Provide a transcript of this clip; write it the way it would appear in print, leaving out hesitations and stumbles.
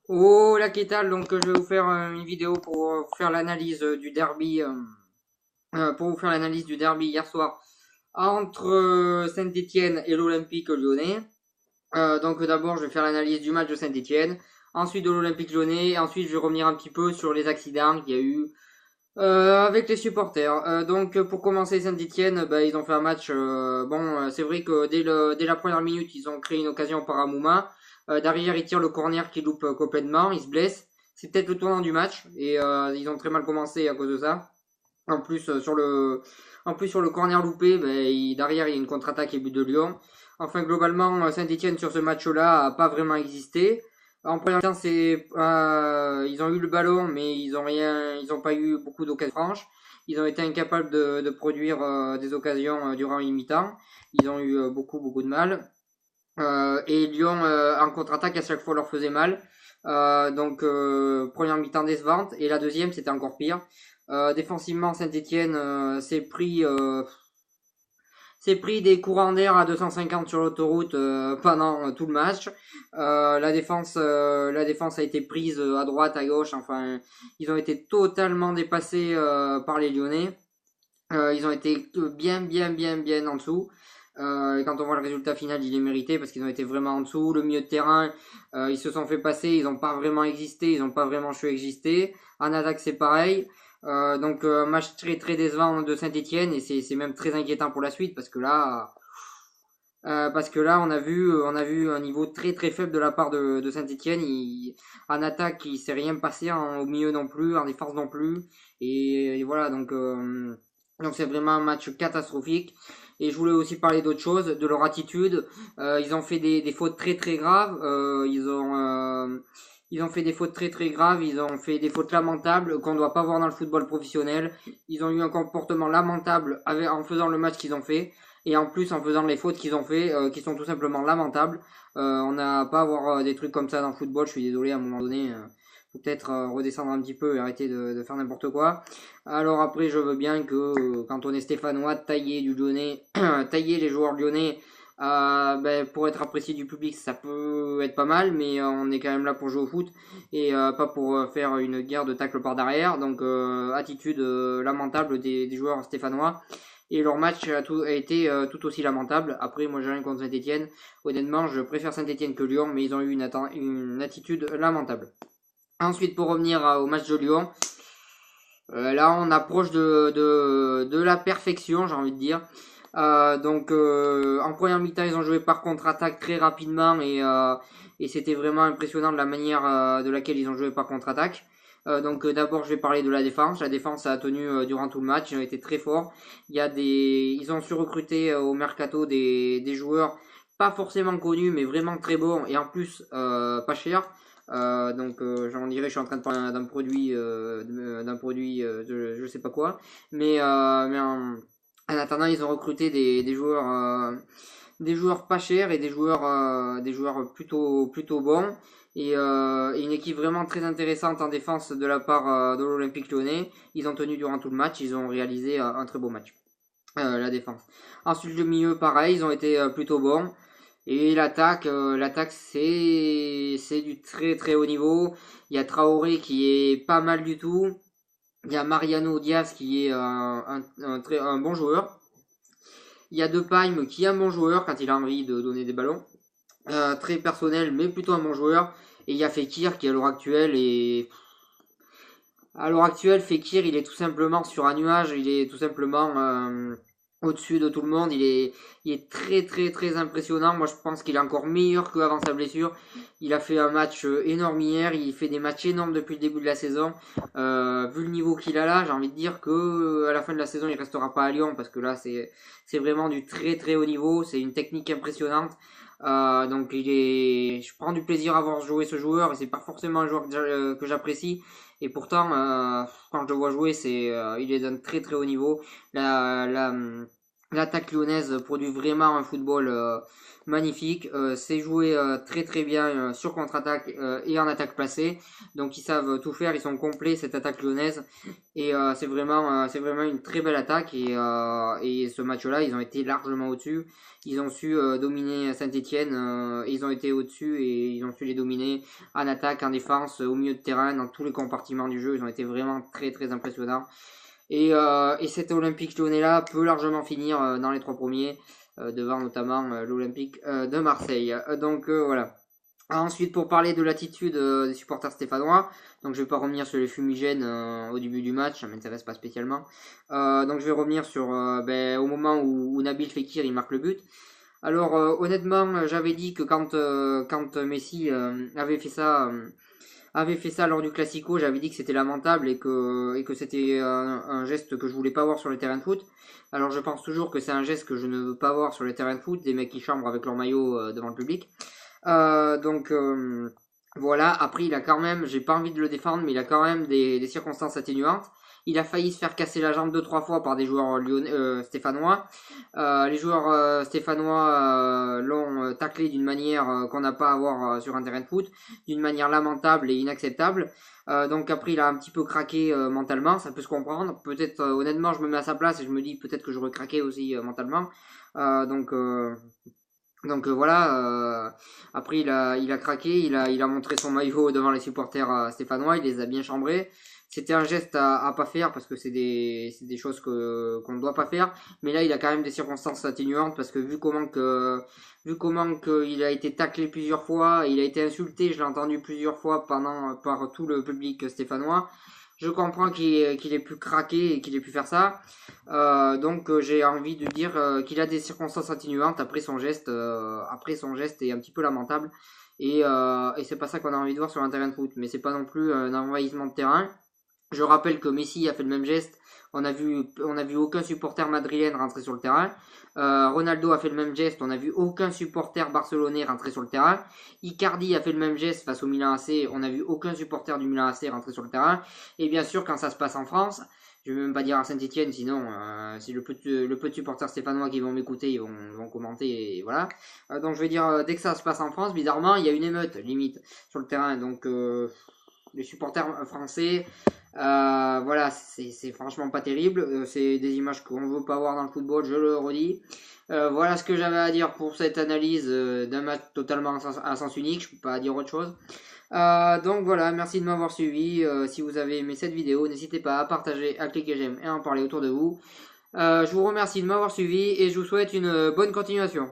Oh la Kétal, donc je vais vous faire une vidéo pour vous faire l'analyse du derby, pour vous faire l'analyse du derby hier soir entre Saint-Étienne et l'Olympique Lyonnais. Donc d'abord je vais faire l'analyse du match de Saint-Étienne, ensuite de l'Olympique Lyonnais, et ensuite je vais revenir un petit peu sur les accidents qu'il y a eu avec les supporters. Donc pour commencer Saint-Étienne, bah, ils ont fait un match. C'est vrai que dès la première minute, ils ont créé une occasion par Amouma. Derrière, il tire le corner qui loupe complètement, il se blesse. C'est peut-être le tournant du match et ils ont très mal commencé à cause de ça. En plus sur le corner loupé, derrière il y a une contre-attaque et but de Lyon. Enfin globalement Saint-Étienne sur ce match-là a pas vraiment existé. En première temps, ils ont eu le ballon, mais ils ont pas eu beaucoup d'occasions franches. Ils ont été incapables de produire des occasions durant une mi-temps. Ils ont eu beaucoup de mal. Et Lyon en contre-attaque à chaque fois leur faisait mal. Première mi-temps décevante et la deuxième c'était encore pire. Défensivement Saint-Étienne s'est pris des courants d'air à 250 sur l'autoroute pendant tout le match. La défense a été prise à droite, à gauche. Enfin, ils ont été totalement dépassés par les Lyonnais. Ils ont été bien en dessous. Et quand on voit le résultat final, il est mérité parce qu'ils ont été vraiment en dessous. Le milieu de terrain, ils se sont fait passer, ils n'ont pas vraiment existé, ils n'ont pas vraiment su exister. En attaque, c'est pareil. Match très décevant de Saint-Étienne et c'est même très inquiétant pour la suite parce que là on a vu un niveau très faible de la part de Saint-Étienne. En attaque, il s'est rien passé, au milieu non plus, en défense non plus. Et voilà donc c'est vraiment un match catastrophique. Et je voulais aussi parler d'autre chose, de leur attitude. Ils ont fait des fautes très graves. Ils ont fait des fautes très graves. Ils ont fait des fautes lamentables qu'on ne doit pas voir dans le football professionnel. Ils ont eu un comportement lamentable en faisant le match qu'ils ont fait. Et en plus en faisant les fautes qu'ils ont fait, qui sont tout simplement lamentables. On n'a pas à avoir des trucs comme ça dans le football. Je suis désolé à un moment donné. Faut peut-être redescendre un petit peu et arrêter de faire n'importe quoi. Alors après, je veux bien que quand on est stéphanois, tailler du Lyonnais, tailler les joueurs lyonnais pour être apprécié du public, ça peut être pas mal, mais on est quand même là pour jouer au foot et pas pour faire une guerre de tacle par derrière. Donc attitude lamentable des joueurs stéphanois. Et leur match a été tout aussi lamentable. Après, moi j'ai rien contre Saint-Etienne. Honnêtement, je préfère Saint-Etienne que Lyon, mais ils ont eu une attitude lamentable. Ensuite, pour revenir au match de Lyon, là, on approche de la perfection, j'ai envie de dire. En première mi-temps, ils ont joué par contre-attaque très rapidement et c'était vraiment impressionnant de la manière de laquelle ils ont joué par contre-attaque. D'abord, je vais parler de la défense. La défense a tenu durant tout le match. Ils ont été très forts. Ils ont su recruter au mercato des joueurs pas forcément connus, mais vraiment très bons et en plus pas chers. J'en dirais, je suis en train de parler d'un produit de je sais pas quoi, en attendant, ils ont recruté des joueurs pas chers et des joueurs plutôt bons et une équipe vraiment très intéressante en défense de la part de l'Olympique Lyonnais. Ils ont tenu durant tout le match, ils ont réalisé un très beau match. La défense. Ensuite, le milieu, pareil, ils ont été plutôt bons. Et l'attaque c'est du très haut niveau. Il y a Traoré qui est pas mal du tout. Il y a Mariano Diaz qui est un bon joueur. Il y a Depay qui est un bon joueur quand il a envie de donner des ballons. Très personnel mais plutôt un bon joueur. Et il y a Fekir qui à l'heure actuelle, Fekir, il est tout simplement sur un nuage, il est tout simplement au-dessus de tout le monde, il est très impressionnant. Moi, je pense qu'il est encore meilleur qu'avant sa blessure. Il a fait un match énorme hier, il fait des matchs énormes depuis le début de la saison. Vu le niveau qu'il a là, j'ai envie de dire que à la fin de la saison, il restera pas à Lyon parce que là, c'est vraiment du très haut niveau, c'est une technique impressionnante. Je prends du plaisir à voir jouer ce joueur et c'est pas forcément un joueur que j'apprécie. Et pourtant, quand je le vois jouer, il est d'un très haut niveau. La, la, L'attaque lyonnaise produit vraiment un football magnifique. C'est joué très très bien sur contre-attaque et en attaque placée. Donc ils savent tout faire, ils sont complets cette attaque lyonnaise. Et c'est vraiment une très belle attaque. Et ce match-là, ils ont été largement au-dessus. Ils ont su dominer Saint-Etienne. Ils ont été au-dessus et ils ont su les dominer en attaque, en défense, au milieu de terrain, dans tous les compartiments du jeu. Ils ont été vraiment très très impressionnants. Et cet Olympique lyonnais-là peut largement finir dans les 3 premiers, devant notamment l'Olympique de Marseille. Voilà. Ensuite, pour parler de l'attitude des supporters stéphanois, donc je vais pas revenir sur les fumigènes au début du match, ça m'intéresse pas spécialement. Donc je vais revenir sur au moment où Nabil Fekir il marque le but. Alors honnêtement, j'avais dit que quand Messi avait fait ça lors du Classico, j'avais dit que c'était lamentable et que c'était un geste que je voulais pas voir sur les terrains de foot. Alors je pense toujours que c'est un geste que je ne veux pas voir sur les terrains de foot, des mecs qui chambrent avec leur maillot devant le public. Voilà, après il a quand même, j'ai pas envie de le défendre, mais il a quand même des circonstances atténuantes. Il a failli se faire casser la jambe 2-3 fois par des joueurs stéphanois. Les joueurs stéphanois l'ont taclé d'une manière qu'on n'a pas à voir sur un terrain de foot, d'une manière lamentable et inacceptable. Donc après il a un petit peu craqué mentalement, ça peut se comprendre. Peut-être honnêtement je me mets à sa place et je me dis peut-être que j'aurais craqué aussi mentalement. Euh, donc euh, voilà, après il a craqué, il a montré son maillot devant les supporters stéphanois, il les a bien chambrés. C'était un geste à pas faire parce que c'est des choses qu'on ne doit pas faire. Mais là il a quand même des circonstances atténuantes parce que vu comment que il a été taclé plusieurs fois, il a été insulté, je l'ai entendu plusieurs fois par tout le public stéphanois. Je comprends qu'il ait pu craquer et qu'il ait pu faire ça. J'ai envie de dire qu'il a des circonstances atténuantes après son geste est un petit peu lamentable. Et c'est pas ça qu'on a envie de voir sur un terrain de foot. Mais c'est pas non plus un envahissement de terrain. Je rappelle que Messi a fait le même geste. On a vu aucun supporter madrilène rentrer sur le terrain. Ronaldo a fait le même geste. On a vu aucun supporter barcelonais rentrer sur le terrain. Icardi a fait le même geste face au Milan AC. On a vu aucun supporter du Milan AC rentrer sur le terrain. Et bien sûr, quand ça se passe en France, je vais même pas dire à Saint-Etienne, sinon si le peu de supporters stéphanois qui vont m'écouter, ils vont commenter et voilà. Donc je vais dire dès que ça se passe en France, bizarrement, il y a une émeute limite sur le terrain. Donc les supporters français, voilà, c'est franchement pas terrible. C'est des images qu'on veut pas voir dans le football, je le redis. Voilà ce que j'avais à dire pour cette analyse d'un match totalement à sens unique. Je peux pas dire autre chose. Donc voilà, merci de m'avoir suivi. Si vous avez aimé cette vidéo, n'hésitez pas à partager, à cliquer j'aime et à en parler autour de vous. Je vous remercie de m'avoir suivi et je vous souhaite une bonne continuation.